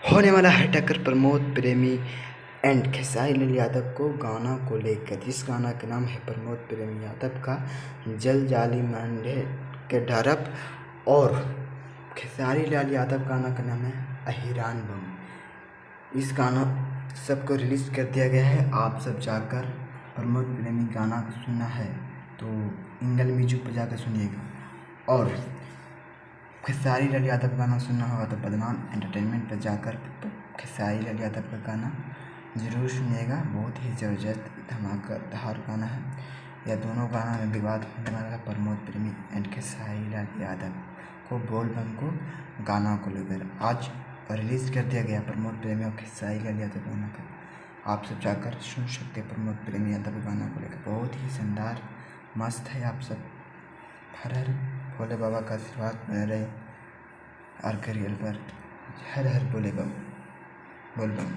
होने वाला है टक्कर प्रमोद प्रेमी एंड खेसारी लाल यादव को गाना को लेकर। जिस गाना का नाम है प्रमोद प्रेमी यादव का जल जाली मंडे के ढरप, और खेसारी लाल यादव गाना का नाम है अहिरान बम। इस गाना सबको रिलीज़ कर दिया गया है। आप सब जाकर प्रमोद प्रेमी गाना सुनना है तो इंगल म्यूजिक पर जाकर सुनिएगा, और खेसारी लाल यादव गाना सुनना होगा तो बदनाम एंटरटेनमेंट पर जाकर खेसारी लाल यादव का गाना ज़रूर सुनिएगा। बहुत ही ज़बरदस्त धमाकेदार गाना है। यह दोनों गाना में विवाद होने वाला है प्रमोद प्रेमी एंड खेसारी लाल यादव को बोल बम को गाना को लेकर। आज रिलीज़ कर दिया गया प्रमोद प्रेमी और खेसारी लाल यादव गाना का। आप सब जाकर सुन सकते हैं प्रमोद प्रेमी यादव गाना को लेकर। बहुत ही शानदार मस्त है। आप सब हर हर भोले बाबा का आशीर्वाद बने रहे आर करियर पर। हर हर बोले बम बोल बम।